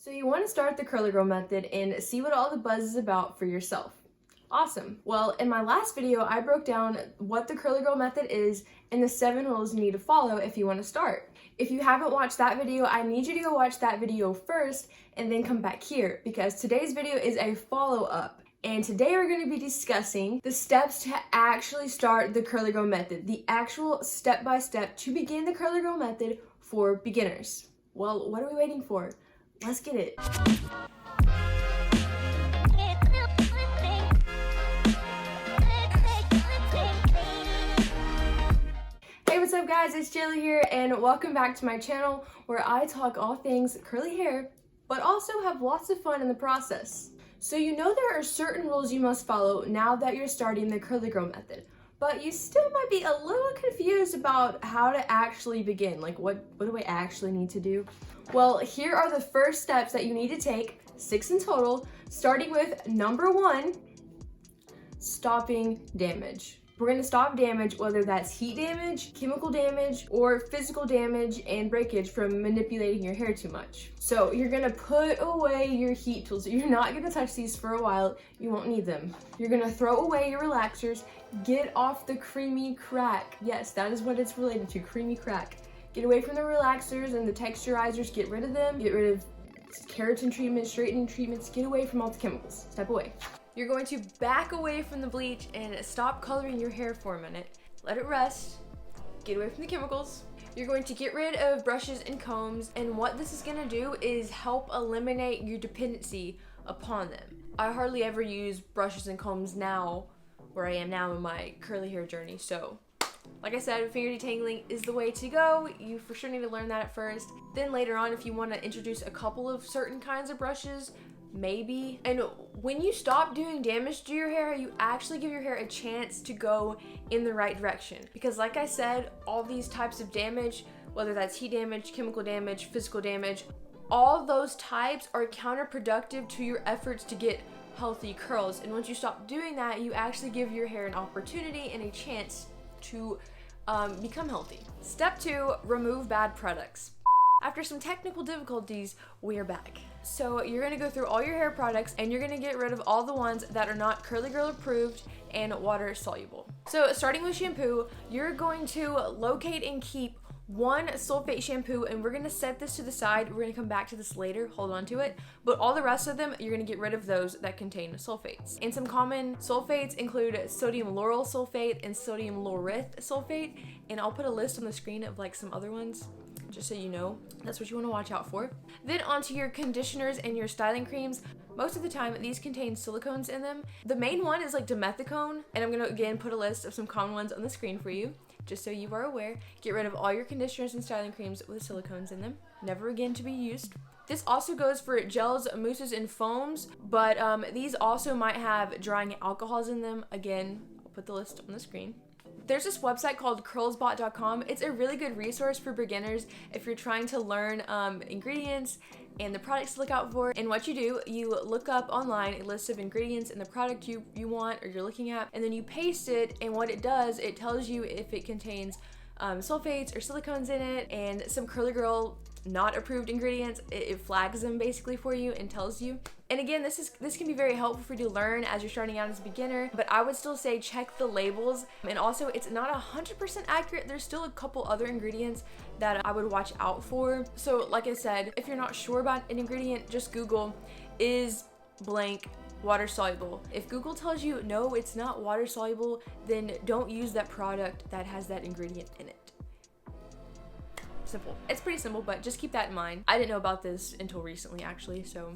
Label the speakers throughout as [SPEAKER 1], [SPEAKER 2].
[SPEAKER 1] So you want to start the curly girl method and see what all the buzz is about for yourself. Awesome. Well, in my last video, I broke down what the curly girl method is and the 7 rules you need to follow if you want to start. If you haven't watched that video, I need you to go watch that video first and then come back here because today's video is a follow-up. And today we're going to be discussing the steps to actually start the curly girl method, the actual step-by-step to begin the curly girl method for beginners. Well, what are we waiting for? Let's get it. Hey, what's up guys? It's Jala here and welcome back to my channel where I talk all things curly hair, but also have lots of fun in the process. So you know there are certain rules you must follow now that you're starting the curly girl method, but you still might be a little confused about how to actually begin. Like what do I actually need to do? Well, here are the first steps that you need to take, 6 in total, starting with number 1, stopping damage. We're going to stop damage, whether that's heat damage, chemical damage, or physical damage and breakage from manipulating your hair too much. So you're going to put away your heat tools. You're not going to touch these for a while. You won't need them. You're going to throw away your relaxers. Get off the creamy crack. Yes, that is what it's related to, creamy crack. Get away from the relaxers and the texturizers. Get rid of them. Get rid of keratin treatments, straightening treatments. Get away from all the chemicals. Step away. You're going to back away from the bleach and stop coloring your hair for a minute. Let it rest. Get away from the chemicals. You're going to get rid of brushes and combs, and what this is going to do is help eliminate your dependency upon them. I hardly ever use brushes and combs now, where I am now in my curly hair journey, so like I said, finger detangling is the way to go. You for sure need to learn that at first. Then later on, if you want to introduce a couple of certain kinds of brushes, maybe. And when you stop doing damage to your hair, you actually give your hair a chance to go in the right direction. Because like I said, all these types of damage, whether that's heat damage, chemical damage, physical damage, all those types are counterproductive to your efforts to get healthy curls. And once you stop doing that, you actually give your hair an opportunity and a chance to become healthy. Step 2, remove bad products. After some technical difficulties, we are back. So you're gonna go through all your hair products and you're gonna get rid of all the ones that are not curly girl approved and water soluble. So starting with shampoo, you're going to locate and keep 1 sulfate shampoo, and we're gonna set this to the side. We're gonna come back to this later, hold on to it. But all the rest of them, you're gonna get rid of those that contain sulfates. And some common sulfates include sodium lauryl sulfate and sodium laureth sulfate. And I'll put a list on the screen of like some other ones, just so you know. That's what you wanna watch out for. Then onto your conditioners and your styling creams. Most of the time, these contain silicones in them. The main one is like dimethicone, and I'm gonna again put a list of some common ones on the screen for you, just so you are aware. Get rid of all your conditioners and styling creams with silicones in them. Never again to be used. This also goes for gels, mousses, and foams, but these also might have drying alcohols in them. Again, I'll put the list on the screen. There's this website called curlsbot.com. It's a really good resource for beginners if you're trying to learn ingredients and the products to look out for. And what you do, you look up online a list of ingredients and the product you want or you're looking at, and then you paste it, and what it does, it tells you if it contains sulfates or silicones in it, and some curly girl not approved ingredients. It flags them basically for you and tells you. And again, this can be very helpful for you to learn as you're starting out as a beginner, but I would still say check the labels. And also, it's not 100% accurate. There's still a couple other ingredients that I would watch out for. So like I said, if you're not sure about an ingredient, just Google, is blank water soluble? If Google tells you no, it's not water soluble, then don't use that product that has that ingredient in it. Simple. It's pretty simple, but just keep that in mind. I didn't know about this until recently actually, so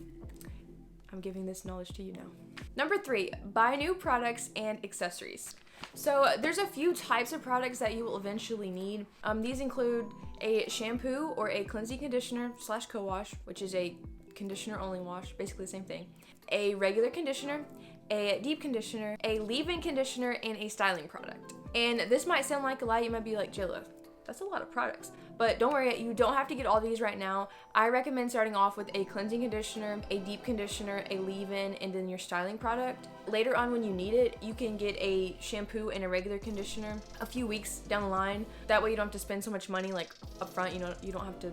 [SPEAKER 1] I'm giving this knowledge to you now. Number 3, buy new products and accessories. So there's a few types of products that you will eventually need. These include a shampoo or a cleansing conditioner / co-wash, which is a conditioner only wash, basically the same thing. A regular conditioner, a deep conditioner, a leave-in conditioner, and a styling product. And this might sound like a lot. You might be like, Jilla, that's a lot of products. But don't worry, you don't have to get all these right now. I recommend starting off with a cleansing conditioner, a deep conditioner, a leave-in, and then your styling product. Later on when you need it, you can get a shampoo and a regular conditioner a few weeks down the line. That way you don't have to spend so much money like up front, you know, you don't have to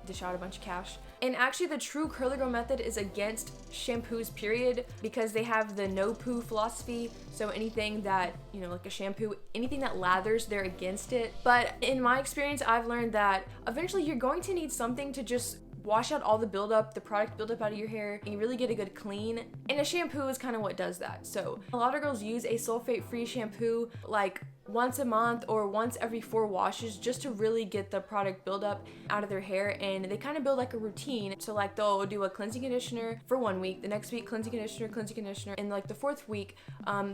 [SPEAKER 1] dish out a bunch of cash. And actually the true curly girl method is against shampoos, period, because they have the no poo philosophy. So anything that, you know, like a shampoo, anything that lathers, they're against it. But in my experience, I've learned that eventually you're going to need something to just wash out all the buildup, the product buildup out of your hair, and you really get a good clean. And a shampoo is kind of what does that. So a lot of girls use a sulfate-free shampoo like once a month or once every 4 washes just to really get the product buildup out of their hair, and they kind of build like a routine. So like they'll do a cleansing conditioner for 1 week, the next week cleansing conditioner, and like the 4th week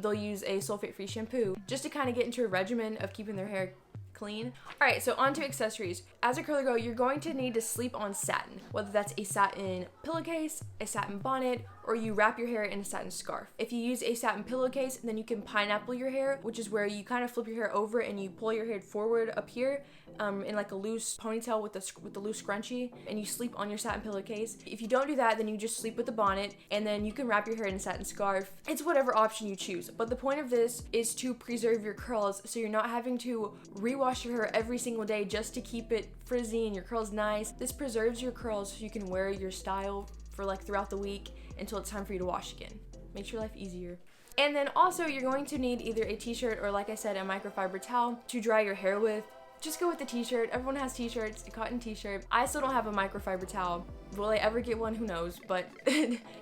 [SPEAKER 1] they'll use a sulfate-free shampoo just to kind of get into a regimen of keeping their hair clean. All right, so on to accessories. As a curly girl, you're going to need to sleep on satin, whether that's a satin pillowcase, a satin bonnet, or you wrap your hair in a satin scarf. If you use a satin pillowcase, then you can pineapple your hair, which is where you kind of flip your hair over and you pull your hair forward up here in like a loose ponytail with the loose scrunchie, and you sleep on your satin pillowcase. If you don't do that, then you just sleep with the bonnet, and then you can wrap your hair in a satin scarf. It's whatever option you choose, but the point of this is to preserve your curls, so you're not having to rewash your hair every single day just to keep it frizzy and your curls nice. This preserves your curls so you can wear your style for like throughout the week until it's time for you to wash again. Makes your life easier. And then also you're going to need either a t-shirt or, like I said, a microfiber towel to dry your hair with. Just go with the t-shirt. Everyone has t-shirts, a cotton t-shirt. I still don't have a microfiber towel. Will I ever get one? Who knows? But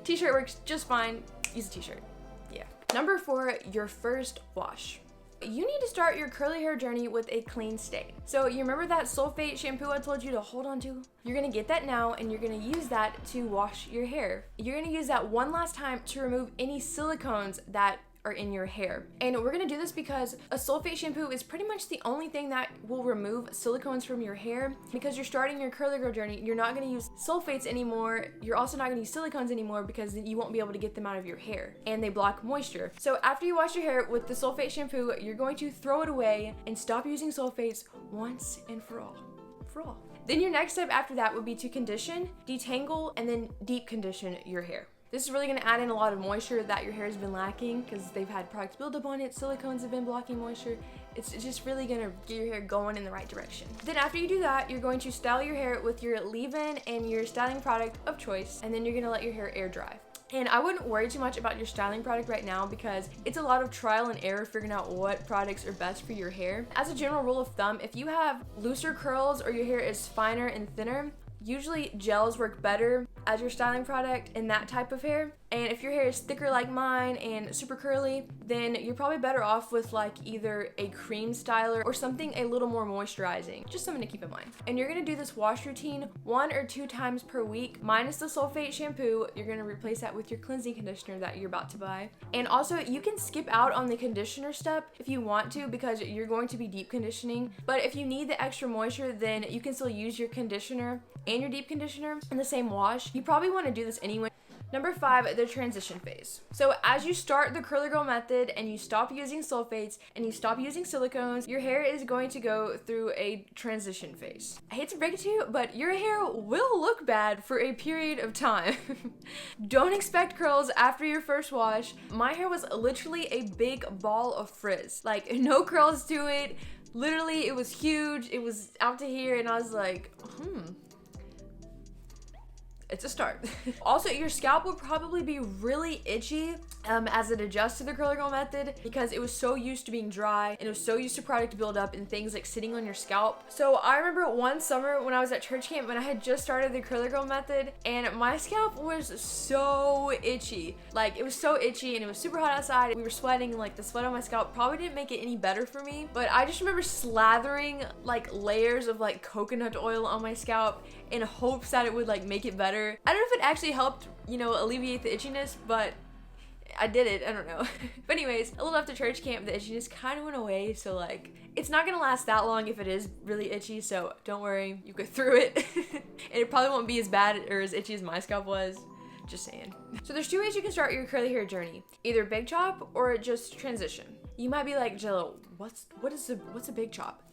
[SPEAKER 1] t-shirt works just fine. Use a t-shirt. Yeah. Number 4, your first wash. You need to start your curly hair journey with a clean stain. So you remember that sulfate shampoo I told you to hold on to? You're gonna get that now, and you're gonna use that to wash your hair. You're gonna use that one last time to remove any silicones that are in your hair. And we're gonna do this because a sulfate shampoo is pretty much the only thing that will remove silicones from your hair. Because you're starting your curly girl journey, you're not gonna use sulfates anymore. You're also not gonna use silicones anymore because you won't be able to get them out of your hair, and they block moisture. So after you wash your hair with the sulfate shampoo, you're going to throw it away and stop using sulfates once and for all. Then your next step after that would be to condition, detangle, and then deep condition your hair. This is really going to add in a lot of moisture that your hair has been lacking because they've had products buildup on it. Silicones have been blocking moisture. It's just really going to get your hair going in the right direction. Then after you do that, you're going to style your hair with your leave-in and your styling product of choice, and then you're going to let your hair air dry. And I wouldn't worry too much about your styling product right now because it's a lot of trial and error figuring out what products are best for your hair. As a general rule of thumb, if you have looser curls or your hair is finer and thinner, usually gels work better as your styling product in that type of hair. And if your hair is thicker like mine and super curly, then you're probably better off with like either a cream styler or something a little more moisturizing. Just something to keep in mind. And you're gonna do this wash routine 1 or 2 times per week, minus the sulfate shampoo. You're gonna replace that with your cleansing conditioner that you're about to buy. And also you can skip out on the conditioner step if you want to because you're going to be deep conditioning. But if you need the extra moisture, then you can still use your conditioner and your deep conditioner in the same wash. You probably wanna do this anyway. Number 5, the transition phase. So as you start the curly girl method and you stop using sulfates and you stop using silicones, your hair is going to go through a transition phase. I hate to break it to you, but your hair will look bad for a period of time. Don't expect curls after your first wash. My hair was literally a big ball of frizz. Like, no curls to it. Literally, it was huge. It was out to here, and I was like, it's a start. Also, your scalp will probably be really itchy as it adjusts to the curly girl method because it was so used to being dry and it was so used to product buildup and things like sitting on your scalp. So I remember one summer when I was at church camp when I had just started the curly girl method and my scalp was so itchy. Like, it was so itchy and it was super hot outside. We were sweating, like the sweat on my scalp probably didn't make it any better for me, but I just remember slathering like layers of like coconut oil on my scalp in hopes that it would like make it better. I don't know if it actually helped, you know, alleviate the itchiness, but I did it, I don't know. But anyways, a little after church camp, the itchiness kind of went away, so like, it's not gonna last that long if it is really itchy, so don't worry, you go through it. And it probably won't be as bad or as itchy as my scalp was. Just saying. So there's 2 ways you can start your curly hair journey. Either big chop or just transition. You might be like, Jala, what's a big chop?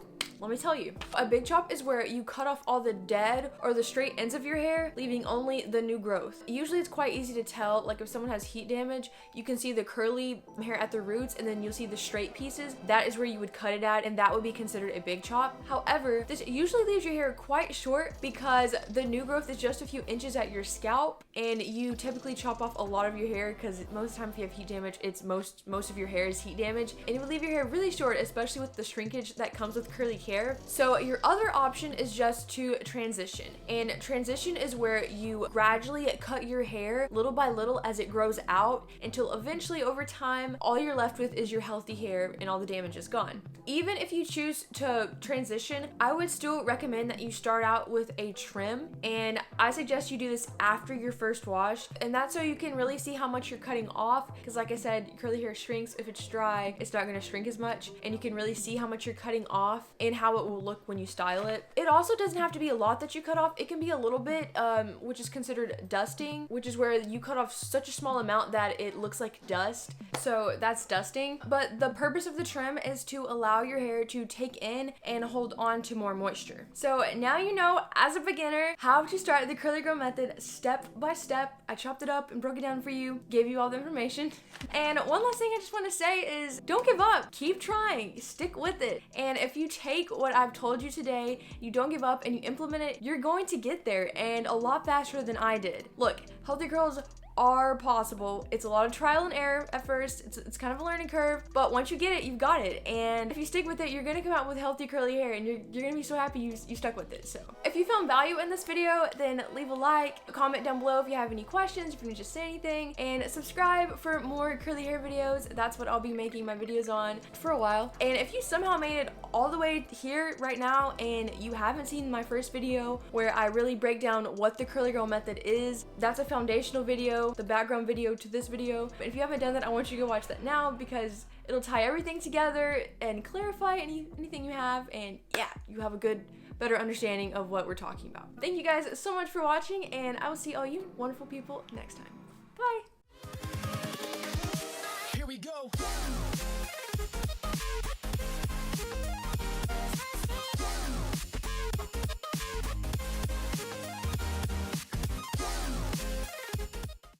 [SPEAKER 1] Let me tell you. A big chop is where you cut off all the dead or the straight ends of your hair, leaving only the new growth. Usually it's quite easy to tell, like if someone has heat damage, you can see the curly hair at the roots and then you'll see the straight pieces. That is where you would cut it at, and that would be considered a big chop. However, this usually leaves your hair quite short because the new growth is just a few inches at your scalp, and you typically chop off a lot of your hair because most of the time if you have heat damage, it's most of your hair is heat damage, and it would leave your hair really short, especially with the shrinkage that comes with curly hair. So your other option is just to transition, and transition is where you gradually cut your hair little by little as it grows out until eventually over time all you're left with is your healthy hair and all the damage is gone. Even if you choose to transition, I would still recommend that you start out with a trim, and I suggest you do this after your first wash, and that's so you can really see how much you're cutting off, because like I said, curly hair shrinks. If it's dry, it's not going to shrink as much, and you can really see how much you're cutting off and how it will look when you style it. It also doesn't have to be a lot that you cut off. It can be a little bit, which is considered dusting, which is where you cut off such a small amount that it looks like dust. So that's dusting. But the purpose of the trim is to allow your hair to take in and hold on to more moisture. So now you know, as a beginner, how to start the curly girl method step by step. I chopped it up and broke it down for you, gave you all the information. And one last thing I just want to say is don't give up. Keep trying. Stick with it. And if you take what I've told you today, you don't give up and you implement it, you're going to get there, and a lot faster than I did. Look, healthy curls are possible. It's a lot of trial and error at first. It's kind of a learning curve, but once you get it, you've got it. And if you stick with it, you're gonna come out with healthy curly hair, and you're gonna be so happy you stuck with it. So if you found value in this video, then leave a like, a comment down below if you have any questions, if you want to just say anything, and subscribe for more curly hair videos. That's what I'll be making my videos on for a while. And if you somehow made it all the way here right now and you haven't seen my first video where I really break down what the curly girl method is, that's a foundational video, the background video to this video. But if you haven't done that, I want you to go watch that now, because it'll tie everything together and clarify anything you have, and yeah, you have a better understanding of what we're talking about. Thank you guys so much for watching, and I will see all you wonderful people next time. Bye!
[SPEAKER 2] Here we go.